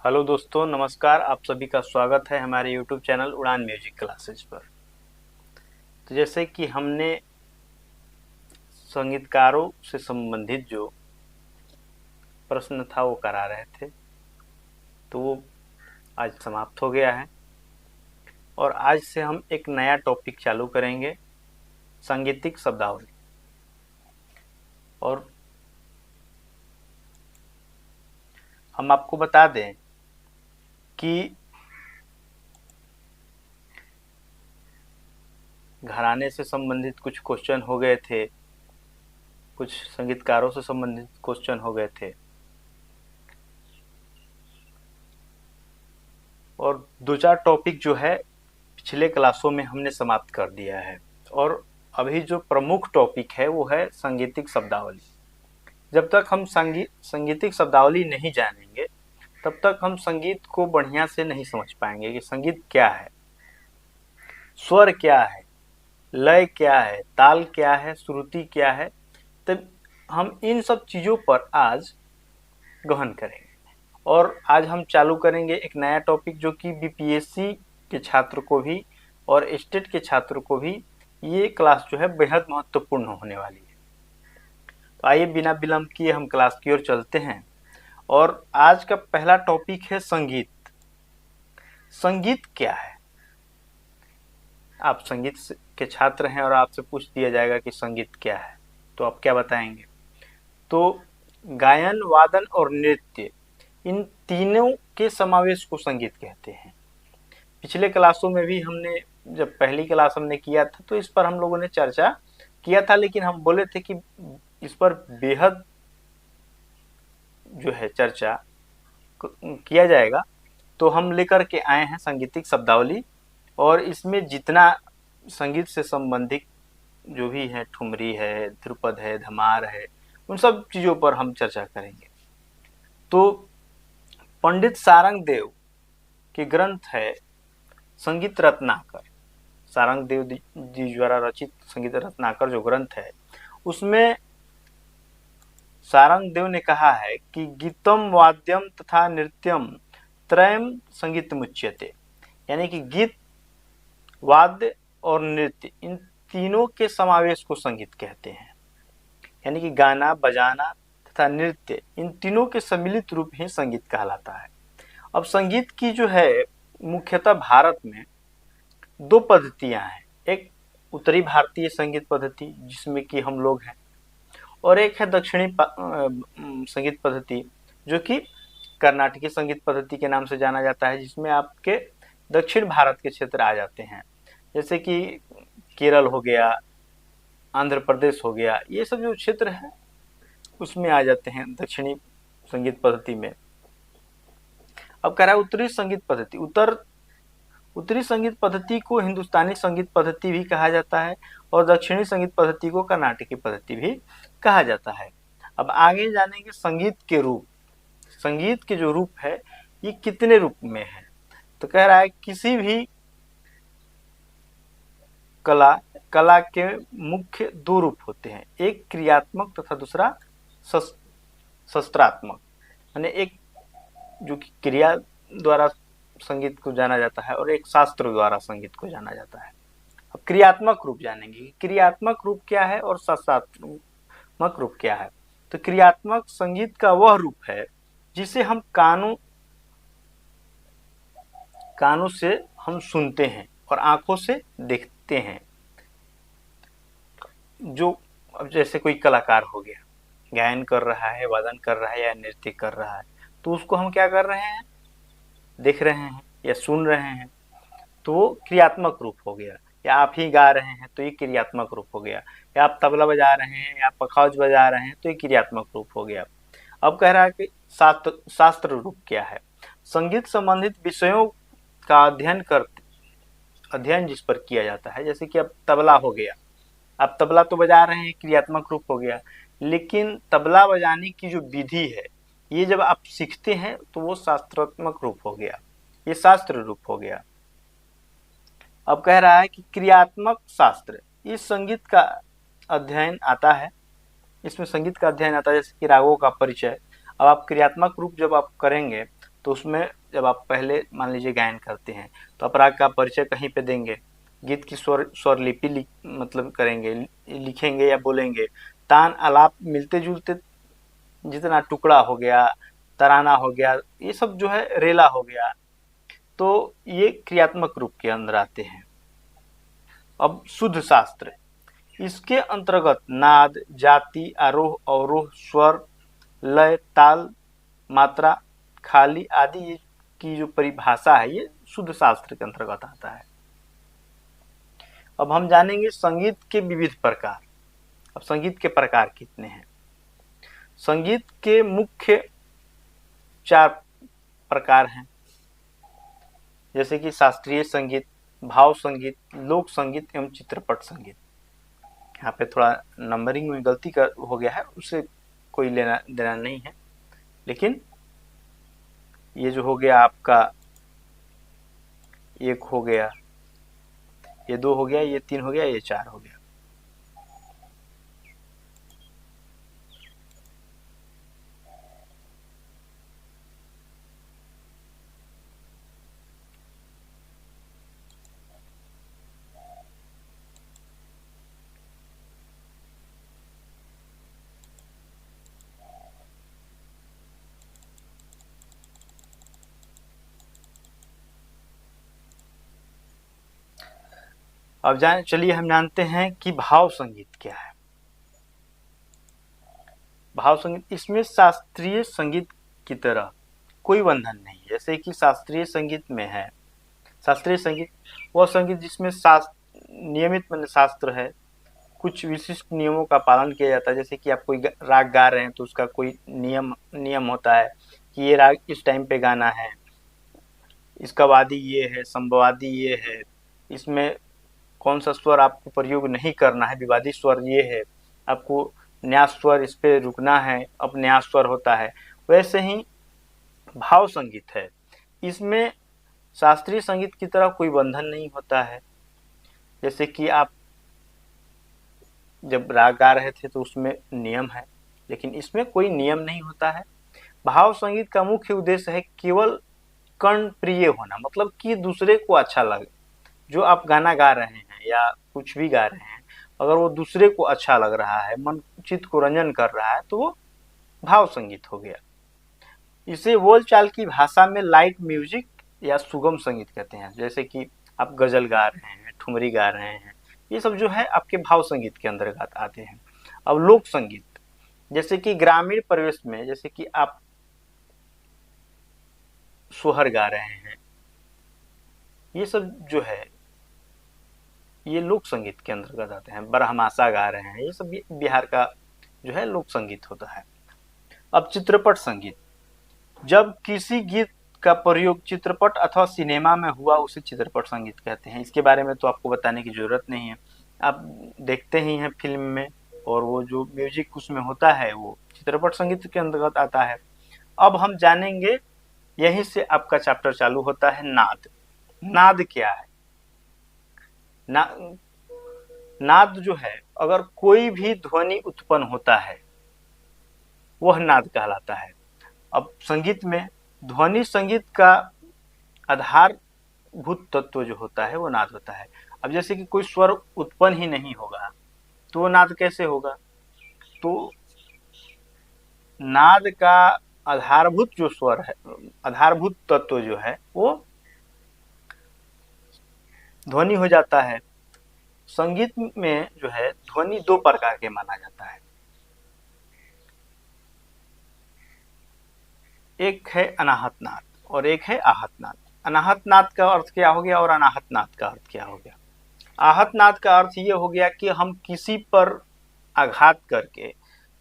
Hello दोस्तों, नमस्कार। आप सभी का स्वागत है हमारे YouTube चैनल उड़ान म्यूजिक क्लासेस पर। तो जैसे कि हमने संगीतकारों से संबंधित जो प्रश्न था वो करा रहे थे, तो वो आज समाप्त हो गया है और आज से हम एक नया टॉपिक चालू करेंगे, सांगीतिक शब्दावली। और हम आपको बता दें कि घराने से संबंधित कुछ क्वेश्चन हो गए थे, कुछ संगीतकारों से संबंधित क्वेश्चन हो गए थे और दो चार टॉपिक जो है पिछले क्लासों में हमने समाप्त कर दिया है। और अभी जो प्रमुख टॉपिक है वो है सांगीतिक शब्दावली। जब तक हम सांगीतिक शब्दावली नहीं जानेंगे तब तक हम संगीत को बढ़िया से नहीं समझ पाएंगे कि संगीत क्या है, स्वर क्या है, लय क्या है, ताल क्या है, श्रुति क्या है। तब हम इन सब चीज़ों पर आज गहन करेंगे और आज हम चालू करेंगे एक नया टॉपिक जो कि बीपीएससी के छात्र को भी और स्टेट के छात्र को भी ये क्लास जो है बेहद महत्वपूर्ण होने वाली है। तो आइए बिना विलंब किए हम क्लास की ओर चलते हैं और आज का पहला टॉपिक है संगीत। संगीत क्या है? आप संगीत के छात्र हैं और आपसे पूछ दिया जाएगा कि संगीत क्या है, तो आप क्या बताएंगे? तो गायन, वादन और नृत्य, इन तीनों के समावेश को संगीत कहते हैं। पिछले क्लासों में भी हमने जब पहली क्लास हमने किया था तो इस पर हम लोगों ने चर्चा किया था, लेकिन हम बोले थे कि इस पर बेहद जो है चर्चा किया जाएगा। तो हम लेकर के आए हैं सांगीतिक शब्दावली और इसमें जितना संगीत से संबंधित जो भी है, ठुमरी है, ध्रुपद है, धमार है, उन सब चीज़ों पर हम चर्चा करेंगे। तो पंडित सारंग देव के ग्रंथ है संगीत रत्नाकर। सारंग देव जी द्वारा रचित संगीत रत्नाकर जो ग्रंथ है उसमें सारंग देव ने कहा है कि गीतम वाद्यम तथा नृत्यम त्रयम संगीत मुच्यते, यानी कि गीत, वाद्य और नृत्य, इन तीनों के समावेश को संगीत कहते हैं। यानी कि गाना, बजाना तथा नृत्य, इन तीनों के सम्मिलित रूप ही संगीत कहलाता है। अब संगीत की जो है मुख्यतः भारत में दो पद्धतियां हैं। एक उत्तरी भारतीय संगीत पद्धति जिसमें कि हम लोग हैं, और एक है दक्षिणी संगीत पद्धति जो कि कर्नाटकी संगीत पद्धति के नाम से जाना जाता है, जिसमें आपके दक्षिण भारत के क्षेत्र आ जाते हैं, जैसे कि केरल हो गया, आंध्र प्रदेश हो गया, ये सब जो क्षेत्र है उसमें आ जाते हैं दक्षिणी संगीत पद्धति में। अब कह रहा है उत्तरी संगीत पद्धति। उत्तरी संगीत पद्धति को हिंदुस्तानी संगीत पद्धति भी कहा जाता है और दक्षिणी संगीत पद्धति को कर्नाटकी पद्धति भी कहा जाता है। अब आगे जानेंगे संगीत के रूप। संगीत के जो रूप है ये कितने रूप में है? तो कह रहा है किसी भी कला के मुख्य दो रूप होते हैं, एक क्रियात्मक तथा दूसरा शस्त्रात्मक। यानी एक जो कि क्रिया द्वारा संगीत को जाना जाता है और एक शास्त्र द्वारा संगीत को जाना जाता है। अब क्रियात्मक रूप जानेंगे। क्रियात्मक रूप क्या है और शास्त्रात्मक रूप क्या है? तो क्रियात्मक संगीत का वह रूप है जिसे हम कानों से हम सुनते हैं और आंखों से देखते हैं। जो अब जैसे कोई कलाकार हो गया, गायन कर रहा है, वादन कर रहा है या नृत्य कर रहा है, तो उसको हम क्या कर रहे हैं? देख रहे हैं या सुन रहे हैं, तो वो क्रियात्मक रूप हो गया। या आप ही गा रहे हैं तो ये क्रियात्मक रूप हो गया, या आप तबला बजा रहे हैं या पखावज बजा रहे हैं तो ये क्रियात्मक रूप हो गया। अब कह रहा है कि शास्त्र रूप क्या है? संगीत संबंधित विषयों का अध्ययन जिस पर किया जाता है, जैसे कि अब तबला हो गया, आप तबला तो बजा रहे हैं, क्रियात्मक रूप हो गया, लेकिन तबला बजाने की जो विधि है ये जब आप सीखते हैं तो वो शास्त्रात्मक रूप हो गया, ये शास्त्र रूप हो गया। अब कह रहा है कि क्रियात्मक शास्त्र, इस संगीत का अध्ययन आता है, इसमें संगीत का अध्ययन आता है, जैसे कि रागों का परिचय। अब आप क्रियात्मक रूप जब आप करेंगे तो उसमें जब आप पहले मान लीजिए गायन करते हैं तो अपराग का परिचय कहीं पे देंगे, गीत की स्वर लिपि मतलब करेंगे, लिखेंगे या बोलेंगे, तान आलाप मिलते जुलते जितना टुकड़ा हो गया, तराना हो गया, ये सब जो है रेला हो गया, तो ये क्रियात्मक रूप के अंदर आते हैं। अब शुद्ध शास्त्र, इसके अंतर्गत नाद, जाति, आरोह अवरोह, स्वर, लय, ताल, मात्रा, खाली आदि की जो परिभाषा है ये शुद्ध शास्त्र के अंतर्गत आता है। अब हम जानेंगे संगीत के विविध प्रकार। अब संगीत के प्रकार कितने हैं? संगीत के मुख्य 4 प्रकार हैं, जैसे कि शास्त्रीय संगीत, भाव संगीत, लोक संगीत एवं चित्रपट संगीत। यहाँ पे थोड़ा नंबरिंग में गलती हो गया है, उससे कोई लेना देना नहीं है, लेकिन ये जो हो गया आपका 1 हो गया, ये 2 हो गया, ये 3 हो गया, ये 4 हो गया। अब चलिए हम जानते हैं कि भाव संगीत क्या है। भाव संगीत, इसमें शास्त्रीय संगीत की तरह कोई बंधन नहीं, जैसे कि शास्त्रीय संगीत में है, शास्त्रीय संगीत वह संगीत जिसमें नियमित शास्त्र है, कुछ विशिष्ट नियमों का पालन किया जाता है। जैसे कि आप कोई राग गा रहे हैं तो उसका कोई नियम होता है कि ये राग इस टाइम पे गाना है, इसका वादी ये है, संवादी ये है, इसमें कौन सा स्वर आपको प्रयोग नहीं करना है, विवादी स्वर ये है, आपको न्यास स्वर इस पे रुकना है, अब न्यास स्वर होता है। वैसे ही भाव संगीत है, इसमें शास्त्रीय संगीत की तरह कोई बंधन नहीं होता है। जैसे कि आप जब राग गा रहे थे तो उसमें नियम है, लेकिन इसमें कोई नियम नहीं होता है। भाव संगीत का मुख्य उद्देश्य है केवल कर्ण प्रिय होना, मतलब कि दूसरे को अच्छा लगे। जो आप गाना गा रहे हैं या कुछ भी गा रहे हैं, अगर वो दूसरे को अच्छा लग रहा है, मन चित्त को रंजन कर रहा है, तो वो भाव संगीत हो गया। इसे बोलचाल की भाषा में लाइट म्यूजिक या सुगम संगीत कहते हैं। जैसे कि आप गजल गा रहे हैं, ठुमरी गा रहे हैं, ये सब जो है आपके भाव संगीत के अंतर्गत आते हैं। अब लोक संगीत, जैसे कि ग्रामीण परिवेश में, जैसे कि आप सोहर गा रहे हैं, ये सब जो है ये लोक संगीत के अंतर्गत आते हैं। बरहमासा गा रहे हैं, ये सब बिहार का जो है लोक संगीत होता है। अब चित्रपट संगीत, जब किसी गीत का प्रयोग चित्रपट अथवा सिनेमा में हुआ उसे चित्रपट संगीत कहते हैं। इसके बारे में तो आपको बताने की जरूरत नहीं है, आप देखते ही हैं फिल्म में, और वो जो म्यूजिक उसमें होता है वो चित्रपट संगीत के अंतर्गत आता है। अब हम जानेंगे, यहीं से आपका चैप्टर चालू होता है, नाद। नाद क्या है? नाद जो है, अगर कोई भी ध्वनि उत्पन्न होता है वह नाद कहलाता है। अब संगीत में ध्वनि संगीत का आधारभूत तत्व जो होता है वो नाद होता है। अब जैसे कि कोई स्वर उत्पन्न ही नहीं होगा तो वो नाद कैसे होगा? तो नाद का आधारभूत जो स्वर है, आधारभूत तत्व जो है वो ध्वनि हो जाता है। संगीत में जो है ध्वनि 2 प्रकार के माना जाता है, एक है अनाहत नाद और एक है आहत नाद। अनाहत नाद का अर्थ क्या हो गया और अनाहत नाद का अर्थ क्या हो गया? आहत नाद का अर्थ ये हो गया कि हम किसी पर आघात करके,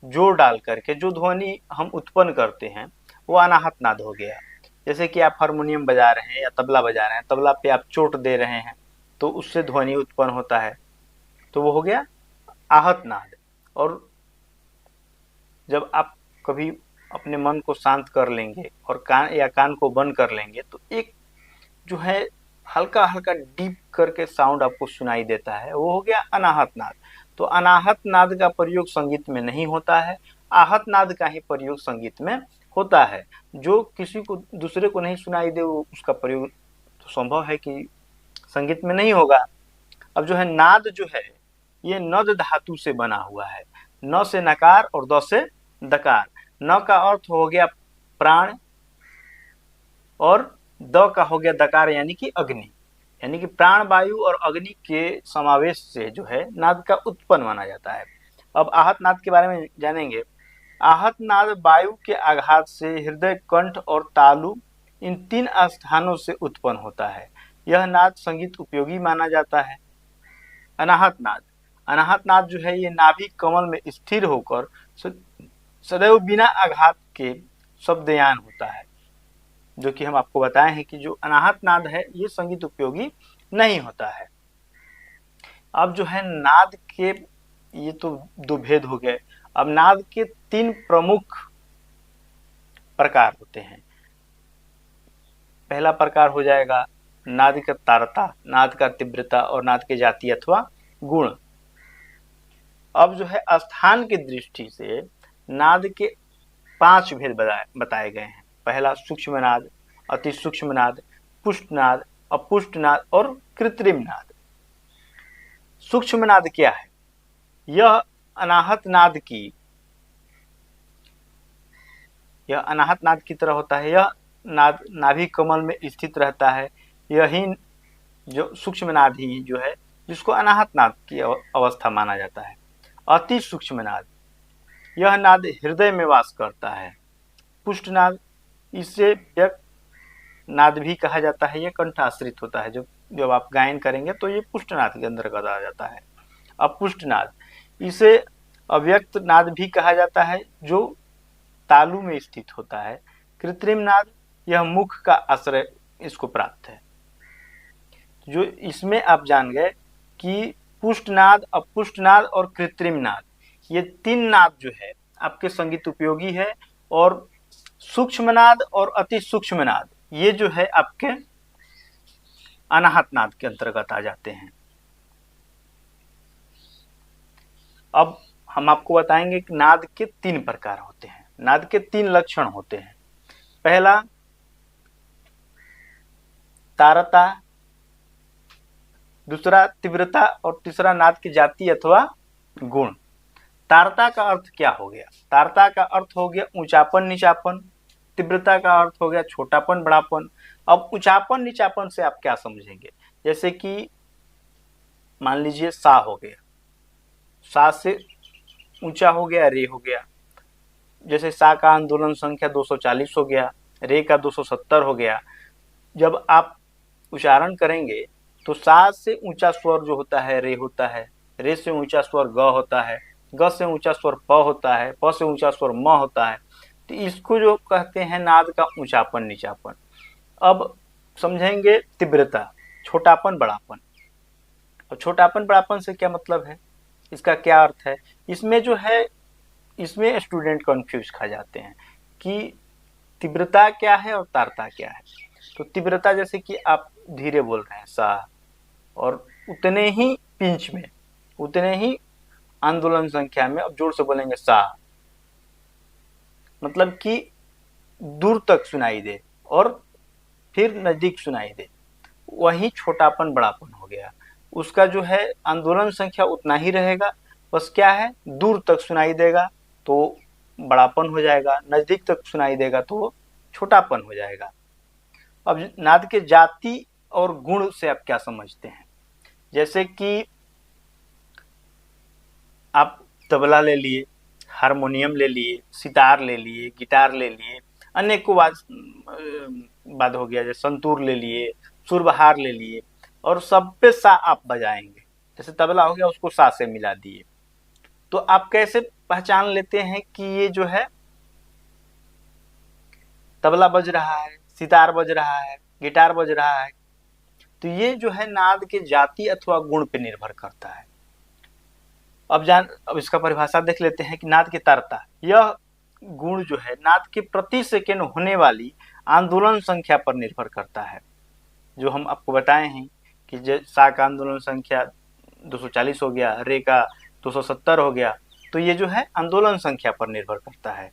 जोर डाल करके जो ध्वनि हम उत्पन्न करते हैं वो अनाहत नाद हो गया। जैसे कि आप हारमोनियम बजा रहे हैं या तबला बजा रहे हैं, तबला पे आप चोट दे रहे हैं तो उससे ध्वनि उत्पन्न होता है, तो वो हो गया आहत नाद। और जब आप कभी अपने मन को शांत कर लेंगे और कान को बंद कर लेंगे तो एक जो है हल्का हल्का डीप करके साउंड आपको सुनाई देता है, वो हो गया अनाहत नाद। तो अनाहत नाद का प्रयोग संगीत में नहीं होता है, आहत नाद का ही प्रयोग संगीत में होता है, जो किसी को दूसरे को नहीं सुनाई दे, वो उसका प्रयोग तो संभव है कि संगीत में नहीं होगा। अब जो है नाद जो है ये नद धातु से बना हुआ है, न से नकार और द से दकार। न का अर्थ हो गया प्राण और द का हो गया दकार यानी कि अग्नि, यानी कि प्राण वायु और अग्नि के समावेश से जो है नाद का उत्पन्न माना जाता है। अब आहत नाद के बारे में जानेंगे। आहत नाद वायु के आघात से हृदय, कंठ और तालु इन 3 स्थानों से उत्पन्न होता है। यह नाद संगीत उपयोगी माना जाता है। अनाहत नाद, अनाहत नाद जो है ये नाभि कमल में स्थिर होकर सदैव बिना आघात के शब्दयान होता है, जो कि हम आपको बताए हैं कि जो अनाहत नाद है ये संगीत उपयोगी नहीं होता है। अब जो है नाद के ये तो 2 भेद हो गए। अब नाद के 3 प्रमुख प्रकार होते हैं। पहला प्रकार हो जाएगा नाद का तारता, नाद का तीव्रता और नाद के जाति अथवा गुण। अब जो है स्थान की दृष्टि से नाद के 5 भेद बताए गए हैं। पहला सूक्ष्म नाद, अति सूक्ष्म नाद, पुष्ट नाद, अपुष्ट नाद और कृत्रिम नाद। सूक्ष्म नाद क्या है? यह अनाहत नाद की तरह होता है। यह नाद नाभि कमल में स्थित रहता है। यही जो सूक्ष्म नाद ही जो है जिसको अनाहत नाद की अवस्था माना जाता है। अति सूक्ष्म नाद, यह नाद हृदय में वास करता है। पुष्ट नाद, इसे व्यक्त नाद भी कहा जाता है। यह कंठाश्रित होता है, जब आप गायन करेंगे तो ये पुष्ट नाद के अंतर्गत आ जाता है। अपुष्ट नाद, इसे अव्यक्त नाद भी कहा जाता है, जो तालु में स्थित होता है। कृत्रिम नाद, यह मुख का आश्रय इसको प्राप्त है। जो इसमें आप जान गए कि पुष्ट नाद, अपुष्ट नाद और कृत्रिम नाद, ये 3 नाद जो है आपके संगीत उपयोगी है। और सूक्ष्म नाद और अति सूक्ष्म नाद ये जो है आपके अनाहत नाद के अंतर्गत आ जाते हैं। अब हम आपको बताएंगे कि नाद के 3 प्रकार होते हैं, नाद के 3 लक्षण होते हैं। पहला तारता, दूसरा तीव्रता और तीसरा नाद की जाति अथवा गुण। तारता का अर्थ क्या हो गया? तारता का अर्थ हो गया ऊंचापन नीचापन। तीव्रता का अर्थ हो गया छोटापन बड़ापन। अब ऊंचापन नीचापन से आप क्या समझेंगे? जैसे कि मान लीजिए सा हो गया, सा से ऊंचा हो गया रे हो गया। जैसे सा का आंदोलन संख्या 240 हो गया, रे का 270 हो गया। जब आप उच्चारण करेंगे तो सा से ऊंचा स्वर जो होता है रे होता है, रे से ऊंचा स्वर ग होता है, ग से ऊंचा स्वर प होता है, प से ऊंचा स्वर म होता है। तो इसको जो कहते हैं नाद का ऊंचापन नीचापन। अब समझेंगे तीव्रता, छोटापन बड़ापन। और छोटापन बड़ापन से क्या मतलब है, इसका क्या अर्थ है? इसमें जो है इसमें स्टूडेंट कंफ्यूज खा जाते हैं कि तीव्रता क्या है और तारता क्या है। तो तीव्रता जैसे कि आप धीरे बोल रहे हैं सा, और उतने ही पिंच में, उतने ही आंदोलन संख्या में अब जोर से बोलेंगे सा, मतलब कि दूर तक सुनाई दे और फिर नजदीक सुनाई दे, वही छोटापन बड़ापन हो गया। उसका जो है आंदोलन संख्या उतना ही रहेगा, बस क्या है दूर तक सुनाई देगा तो बड़ापन हो जाएगा, नजदीक तक सुनाई देगा तो छोटापन हो जाएगा। अब नाद के जाति और गुण से आप क्या समझते हैं? जैसे कि आप तबला ले लिए, हारमोनियम ले लिए, सितार ले लिए, गिटार ले लिए, अनेकों वाद हो गया, जैसे संतूर ले लिए, सुरबहार ले लिए, और सब पे सा आप बजाएंगे। जैसे तबला हो गया उसको सा से मिला दिए, तो आप कैसे पहचान लेते हैं कि ये जो है तबला बज रहा है, सितार बज रहा है, गिटार बज रहा है? तो ये जो है नाद के जाति अथवा गुण पे निर्भर करता है। अब इसका परिभाषा देख लेते हैं कि नाद की तारता, यह गुण जो है नाद के प्रति सेकेंड होने वाली आंदोलन संख्या पर निर्भर करता है। जो हम आपको बताए हैं कि सा का आंदोलन संख्या 240 हो गया, रे का 270 हो गया, तो ये जो है आंदोलन संख्या पर निर्भर करता है।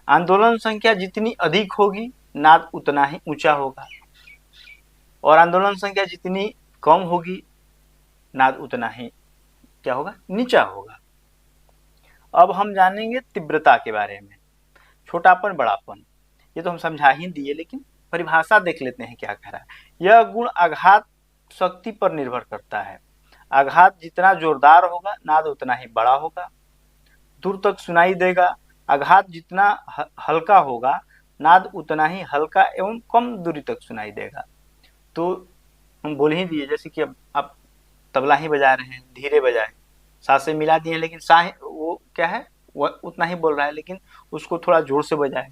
आंदोलन संख्या जितनी अधिक होगी नाद उतना ही ऊंचा होगा, और आंदोलन संख्या जितनी कम होगी नाद उतना ही क्या होगा, नीचा होगा। अब हम जानेंगे तीव्रता के बारे में। छोटापन, बड़ापन, ये तो हम समझा ही दिए, लेकिन परिभाषा देख लेते हैं क्या कह रहा है। यह गुण आघात शक्ति पर निर्भर करता है। आघात जितना जोरदार होगा नाद उतना ही बड़ा होगा, दूर तक सुनाई देगा। आघात जितना हल्का होगा नाद उतना ही हल्का एवं कम दूरी तक सुनाई देगा। तो हम बोल ही दिए, जैसे कि अब आप तबला ही बजा रहे हैं, धीरे बजाए, सांसें मिला दिए, लेकिन सा वो क्या है, वह उतना ही बोल रहा है, लेकिन उसको थोड़ा जोर से बजाए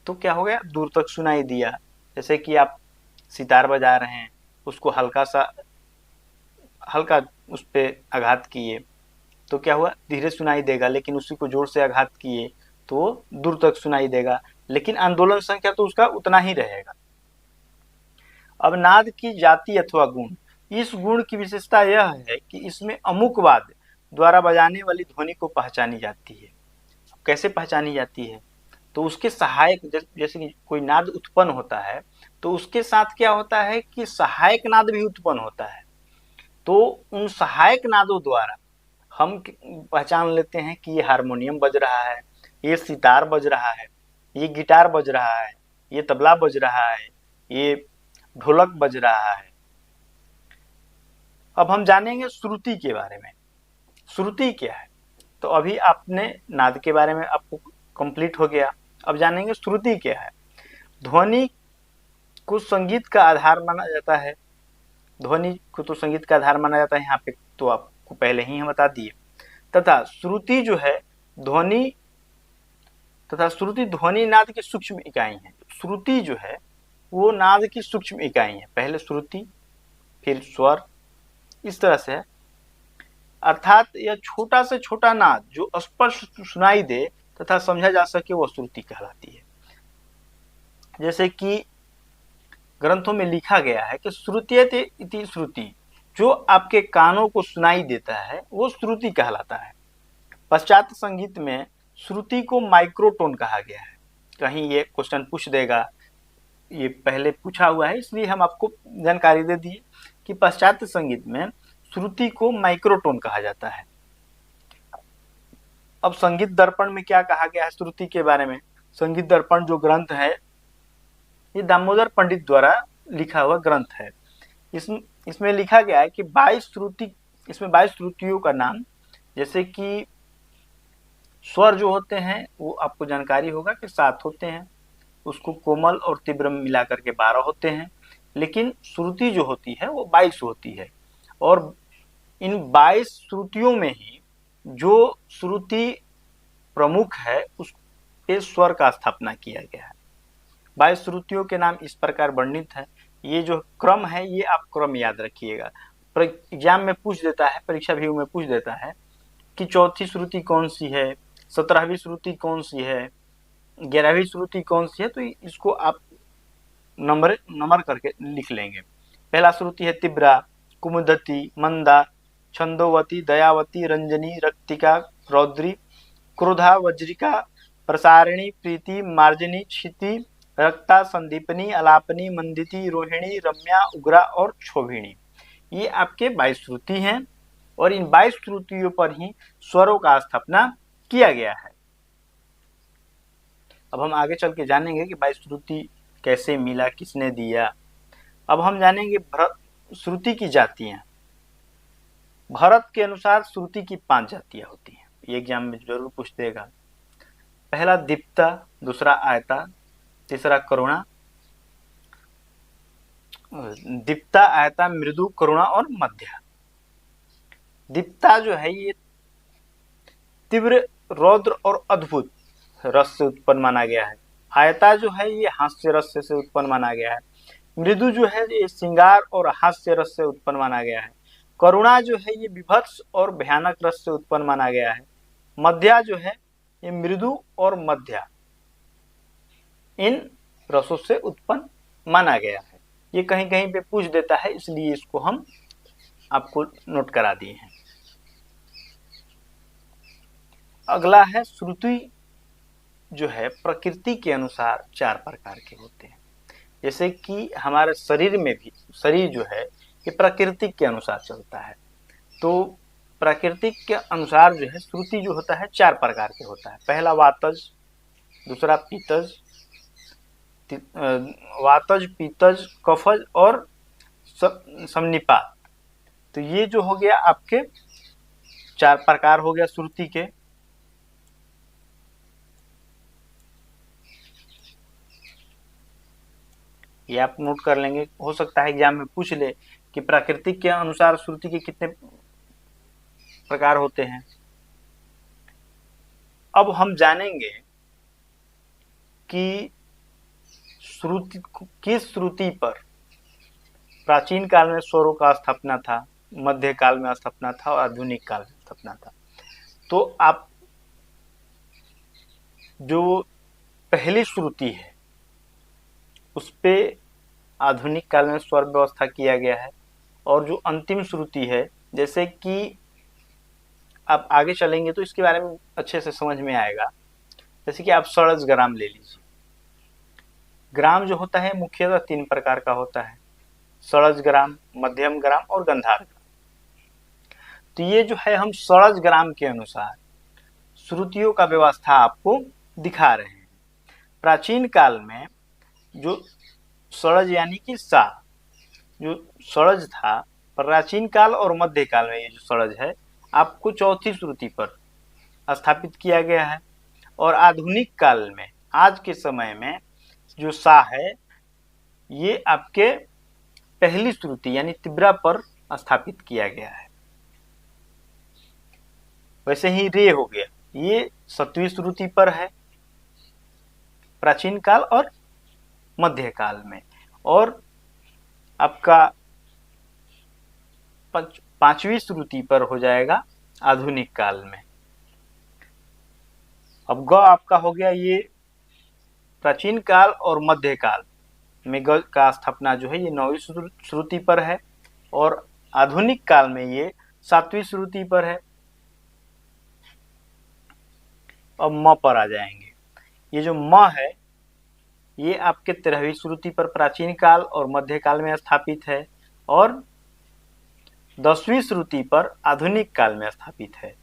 तो क्या हो गया, दूर तक सुनाई दिया। जैसे कि आप सितार बजा रहे हैं, उसको हल्का उस पर आघात किए तो क्या हुआ, धीरे सुनाई देगा, लेकिन उसी को जोर से आघात किए तो दूर तक सुनाई देगा, लेकिन आंदोलन संख्या तो उसका उतना ही रहेगा। अब नाद की जाति अथवा गुण। इस गुण की विशेषता यह है कि इसमें अमुक वाद्य द्वारा बजाने वाली ध्वनि को पहचानी जाती है। कैसे पहचानी जाती है, तो उसके सहायक, जैसे कि कोई नाद उत्पन्न होता है तो उसके साथ क्या होता है कि सहायक नाद भी उत्पन्न होता है। तो उन सहायक नादों द्वारा हम पहचान लेते हैं कि ये हारमोनियम बज रहा है, ये सितार बज रहा है, ये गिटार बज रहा है, ये तबला बज रहा है, ये ढोलक बज रहा है। अब हम जानेंगे श्रुति के बारे में। श्रुति क्या है, तो अभी आपने नाद के बारे में आपको कंप्लीट हो गया। अब जानेंगे श्रुति क्या है। ध्वनि को संगीत का आधार माना जाता है। ध्वनि को तो संगीत का आधार माना जाता है, यहाँ पे तो आपको पहले ही हम बता दिए। तथा श्रुति जो है ध्वनि नाद की सूक्ष्म इकाई है। श्रुति जो है वो नाद की सूक्ष्म इकाई है। पहले श्रुति, फिर स्वर, इस तरह से है। अर्थात यह छोटा से छोटा नाद जो स्पष्ट सुनाई दे तथा समझा जा सके वो श्रुति कहलाती है। जैसे कि ग्रंथों में लिखा गया है कि श्रुत्यते इति श्रुति, जो आपके कानों को सुनाई देता है वो श्रुति कहलाता है। पश्चात संगीत में श्रुति को माइक्रोटोन कहा गया है। कहीं ये क्वेश्चन पूछ देगा, ये पहले पूछा हुआ है इसलिए हम आपको जानकारी दे दिए कि पश्चात संगीत में श्रुति को माइक्रोटोन कहा जाता है। अब संगीत दर्पण में क्या कहा गया है श्रुति के बारे में। संगीत दर्पण जो ग्रंथ है ये दामोदर पंडित द्वारा लिखा हुआ ग्रंथ है। इसमें लिखा गया है कि 22 श्रुतियों का नाम, जैसे कि स्वर जो होते हैं वो आपको जानकारी होगा कि 7 होते हैं, उसको कोमल और तीव्र मिलाकर के 12 होते हैं, लेकिन श्रुति जो होती है वो 22 होती है। और इन 22 श्रुतियों में ही जो श्रुति प्रमुख है उस पे स्वर का स्थापना किया गया है। 22 श्रुतियों के नाम इस प्रकार वर्णित है। ये जो क्रम है ये आप क्रम याद रखिएगा। एग्जाम में पूछ देता है, परीक्षा व्यू में पूछ देता है कि चौथी श्रुति कौन सी है, 17वीं श्रुति कौन सी है, 11वीं श्रुति कौन सी है, तो इसको आप नंबर करके लिख लेंगे। पहला श्रुति है तिब्रा, कुमुदती, मंदा, छंदोवती, दयावती, रंजनी, रक्तिका, रौद्री, क्रोधा, वज्रिका, प्रसारिणी, प्रीति, मार्जनी, क्षिति, रक्ता, संदीपनी, अलापनी, मंदिती, रोहिणी, रम्या, उग्रा और क्षोभिणी। ये आपके 22 श्रुति हैं और इन 22 श्रुतियों पर ही स्वरों का स्थापना किया गया है। अब हम आगे चल के जानेंगे कि 22 श्रुति कैसे मिला, किसने दिया। अब हम जानेंगे श्रुति की जातियां। भरत के अनुसार श्रुति की 5 जातियां होती हैं, ये एग्जाम में जरूर पूछ देगा। पहला दीप्ता, दूसरा आयता, तीसरा करुणा, दीप्ता, आयता, मृदु, करुणा और मध्य। दीप्ता जो है ये तीव्र, रौद्र और अद्भुत रस से उत्पन्न माना गया है। आयता जो है ये हास्य रस से उत्पन्न माना गया है। मृदु जो है ये श्रृंगार और हास्य रस से उत्पन्न माना गया है। करुणा जो है ये विभत्स और भयानक रस से उत्पन्न माना गया है। मध्या जो है ये मृदु और मध्या, इन रसों से उत्पन्न माना गया है। ये कहीं कहीं पे पूछ देता है, इसलिए इसको हम आपको नोट करा दिए हैं। अगला है श्रुति जो है प्रकृति के अनुसार 4 प्रकार के होते हैं। जैसे कि हमारे शरीर में भी, शरीर जो है ये प्रकृति के अनुसार चलता है। तो प्राकृतिक के अनुसार जो है श्रुति जो होता है 4 प्रकार के होता है। पहला वातज, दूसरा पीतज, वातज, पीतज, कफज और समनिपात। तो ये जो हो गया आपके 4 प्रकार हो गया श्रुति के। ये आप नोट कर लेंगे, हो सकता है एग्जाम में पूछ ले कि प्राकृतिक के अनुसार श्रुति के कितने प्रकार होते हैं। अब हम जानेंगे कि श्रुति, किस श्रुति पर प्राचीन काल में स्वरों का स्थापना था, मध्य काल में स्थापना था और आधुनिक काल में स्थापना था। तो आप जो पहली श्रुति है उस पे आधुनिक काल में स्वर व्यवस्था किया गया है, और जो अंतिम श्रुति है, जैसे कि आप आगे चलेंगे तो इसके बारे में अच्छे से समझ में आएगा। जैसे कि आप षड्ज ग्राम ले लीजिए। ग्राम जो होता है मुख्यतः 3 प्रकार का होता है, षड्ज ग्राम, मध्यम ग्राम और गंधार ग्राम। तो ये जो है हम षड्ज ग्राम के अनुसार श्रुतियों का व्यवस्था आपको दिखा रहे हैं। प्राचीन काल में जो षड्ज यानी कि सा, जो षड्ज था प्राचीन काल और मध्य काल में, ये जो षड्ज है आपको चौथी श्रुति पर स्थापित किया गया है। और आधुनिक काल में, आज के समय में जो सा है ये आपके पहली श्रुति यानी तिब्रा पर स्थापित किया गया है। वैसे ही रे हो गया, ये 7वीं श्रुति पर है प्राचीन काल और मध्य काल में। और आपका 5वीं श्रुति पर हो जाएगा आधुनिक काल में। अब ग आपका हो गया ये प्राचीन काल और मध्य काल में ग का स्थापना जो है ये 9वीं श्रुति पर है, और आधुनिक काल में ये 7वीं श्रुति पर है। अब म पर आ जाएंगे। ये जो म है ये आपके 13वीं श्रुति पर प्राचीन काल और मध्य काल में स्थापित है, और 10वीं श्रुति पर आधुनिक काल में स्थापित है।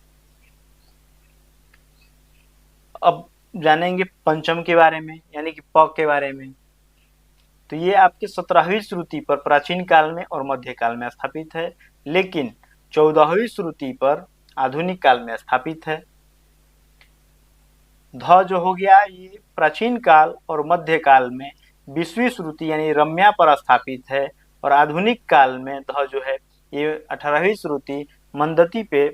अब जानेंगे पंचम के बारे में यानी कि प के बारे में। तो ये आपके 17वीं श्रुति पर प्राचीन काल में और मध्य काल में स्थापित है, लेकिन 14वीं श्रुति पर आधुनिक काल में स्थापित है। ध जो हो गया ये प्राचीन काल और मध्य काल में 20वीं श्रुति यानी रम्या पर स्थापित है, और आधुनिक काल में ध जो है ये 18वीं श्रुति मंदती पे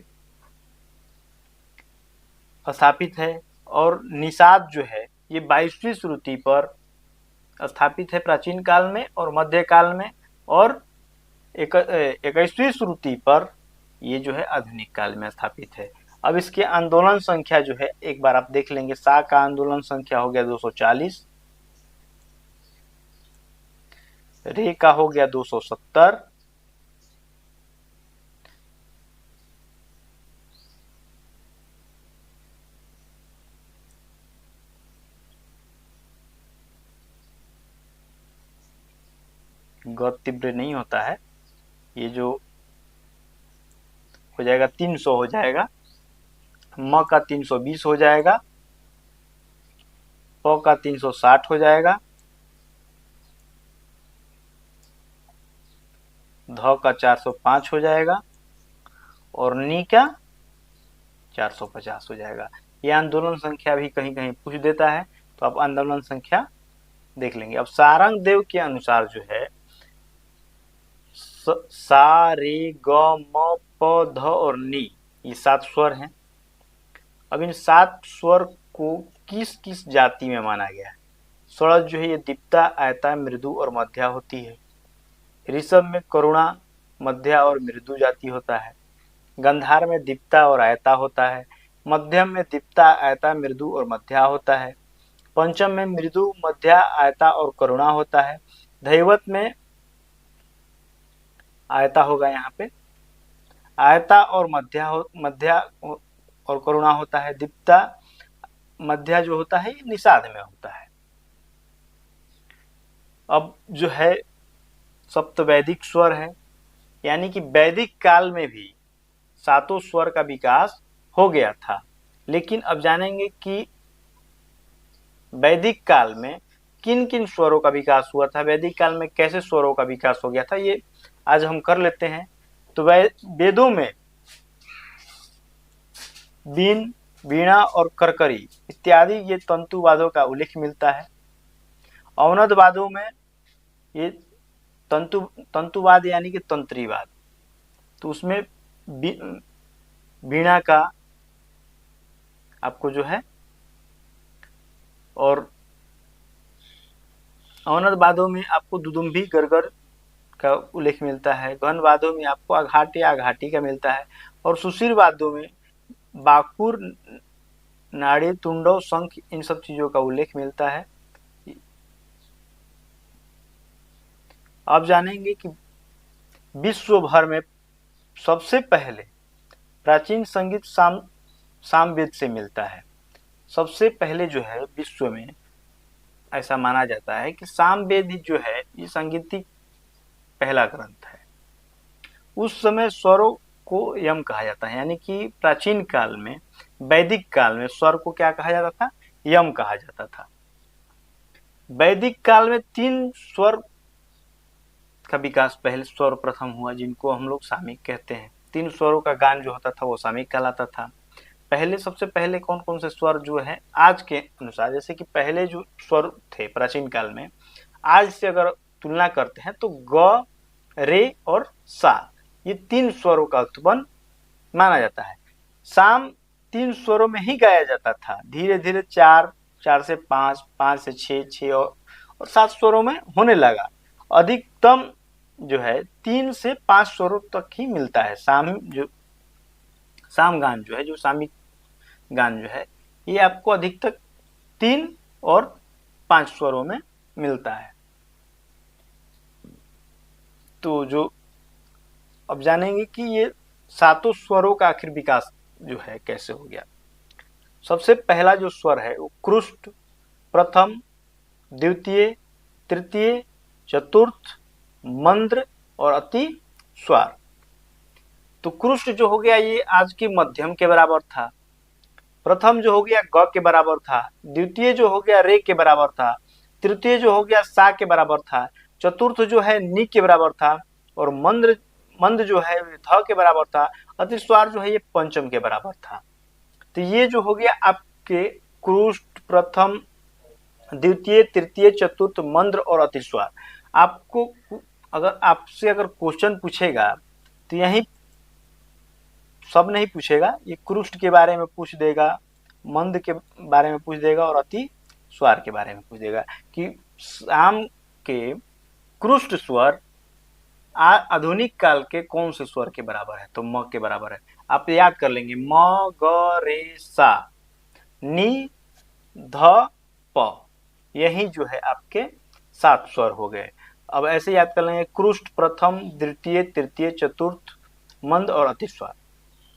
स्थापित है। और निषाद जो है ये 22वीं श्रुति पर स्थापित है प्राचीन काल में और मध्य काल में, और 21वीं श्रुति पर ये जो है आधुनिक काल में स्थापित है। अब इसके आंदोलन संख्या जो है एक बार आप देख लेंगे। सा का आंदोलन संख्या हो गया 240, रे का हो गया 270, ग तीव्र नहीं होता है, ये जो हो जाएगा 300 हो जाएगा, म का 320 हो जाएगा, प का 360 हो जाएगा, ध का 405 हो जाएगा, और नी का 450 हो जाएगा। ये आंदोलन संख्या भी कहीं कहीं पूछ देता है, तो आप आंदोलन संख्या देख लेंगे। अब सारंग देव के अनुसार जो है सा, रे, ग, म, प, ध और नी, ये 7 स्वर हैं। अब इन 7 स्वर को किस किस जाति में माना गया है? षड्ज जो है ये दीप्ता, आयता, मृदु और मध्या होती है। ऋषभ में करुणा, मध्या और मृदु जाति होता है। गंधार में दीप्ता और आयता होता है। मध्यम में दीप्ता, आयता, मृदु और मध्या होता है। पंचम में मृदु, मध्या, आयता और करुणा होता है। धैवत में आयता होगा, यहाँ पे आयता और मध्या और करुणा होता है। दीप्ता, मध्या जो होता है ये निषाद में होता है। अब जो है सप्तवैदिक स्वर है, यानी कि वैदिक काल में भी सातों स्वर का विकास हो गया था। लेकिन अब जानेंगे कि वैदिक काल में किन किन स्वरों का विकास हुआ था, वैदिक काल में कैसे स्वरों का विकास हो गया था, ये आज हम कर लेते हैं। तो वेदों में बीन, वीणा और करकरी इत्यादि ये तंतुवादों का उल्लेख मिलता है। औनदवादों में ये तंतुवाद यानी कि तंत्रीवाद, तो उसमें वीणा का आपको जो है, और औनदवादों में आपको दुदुम्भी गरगर का उल्लेख मिलता है। घनवादों में आपको आघाटी आघाटी का मिलता है। और सुशील वाद्यों में बाकुर, नाड़ी, तुंडव, शंख, इन सब चीजों का उल्लेख मिलता है। अब जानेंगे कि विश्व भर में सबसे पहले प्राचीन संगीत सामवेद से मिलता है। सबसे पहले जो है विश्व में ऐसा माना जाता है कि सामवेद जो है ये सांगीतिक पहला ग्रंथ है। उस समय स्वरों को यम कहा जाता है, यानी कि प्राचीन काल में, वैदिक काल में स्वर को क्या कहा जाता था? यम कहा जाता था। वैदिक काल में 3 स्वर का विकास पहले सर्वप्रथम हुआ, जिनको हम लोग सामिक कहते हैं। 3 स्वरों का गान जो होता था वो सामिक कहलाता था। पहले सबसे पहले कौन कौन से स्वर जो है आज के अनुसार, जैसे कि पहले जो स्वर थे प्राचीन काल में, आज से अगर तुलना करते हैं तो ग, रे और सा, ये 3 स्वरों का उत्पन्न माना जाता है। साम 3 स्वरों में ही गाया जाता था। धीरे धीरे 4, 4 से 5, 5 से 6, 6 और 7 स्वरों में होने लगा। अधिकतम जो है 3 से 5 स्वरों तक ही मिलता है। साम गान जो है, जो सामिक गान जो है, ये आपको अधिकतर 3 और 5 स्वरों में मिलता है। तो जो अब जानेंगे कि ये सातों स्वरों का आखिर विकास जो है कैसे हो गया। सबसे पहला जो स्वर है वो क्रुष्ट, प्रथम, द्वितीय, तृतीय, चतुर्थ, मंद्र और अति स्वर। तो क्रुष्ट जो हो गया ये आज के मध्यम के बराबर था। प्रथम जो हो गया ग के बराबर था। द्वितीय जो हो गया रे के बराबर था। तृतीय जो हो गया सा के बराबर था। चतुर्थ जो है नी के बराबर था। और मंद जो है ध के बराबर था। अतिस्वर जो है ये पंचम के बराबर था। तो ये जो हो गया आपके क्रुष्ट, प्रथम, द्वितीय, तृतीय, चतुर्थ, मंद्र और अतिस्वर। आपको अगर आपसे अगर क्वेश्चन पूछेगा तो यही सब नहीं पूछेगा, ये क्रुष्ट के बारे में पूछ देगा, मंद के बारे में पूछ देगा और अति स्वर के बारे में पूछ देगा कि साम के क्रुष्ट स्वर आधुनिक काल के कौन से स्वर के बराबर है? तो म के बराबर है। आप याद कर लेंगे, म, ग, रे, सा, नी, ध, प, यही जो है आपके 7 स्वर हो गए। अब ऐसे याद कर लेंगे, क्रुष्ट, प्रथम, द्वितीय, तृतीय, चतुर्थ, मंद और अतिस्वर,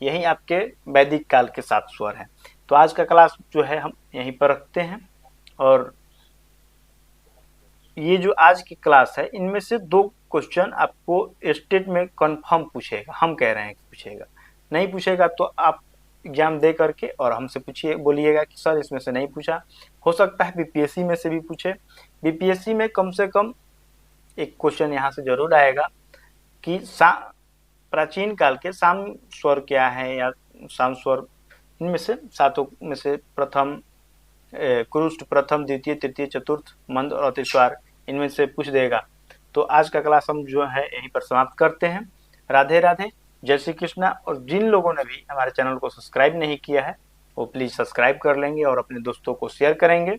यही आपके वैदिक काल के 7 स्वर हैं। तो आज का क्लास जो है हम यहीं पर रखते हैं। और ये जो आज की क्लास है इनमें से 2 क्वेश्चन आपको स्टेट में कंफर्म पूछेगा, हम कह रहे हैं कि पूछेगा। नहीं पूछेगा तो आप एग्जाम दे करके और हमसे पूछिए, बोलिएगा कि सर इसमें से नहीं पूछा। हो सकता है बीपीएससी में से भी पूछे। बीपीएससी में कम से कम एक क्वेश्चन यहाँ से जरूर आएगा कि प्राचीन काल के साम स्वर क्या है, या साम स्वर इनमें से 7 में से प्रथम, क्रुष्ट, प्रथम, द्वितीय, तृतीय, चतुर्थ, मंद और अतिस्वर, इनमें से पूछ देगा। तो आज का क्लास हम जो है यहीं पर समाप्त करते हैं। राधे राधे, जय श्री कृष्णा। और जिन लोगों ने भी हमारे चैनल को सब्सक्राइब नहीं किया है वो प्लीज़ सब्सक्राइब कर लेंगे और अपने दोस्तों को शेयर करेंगे।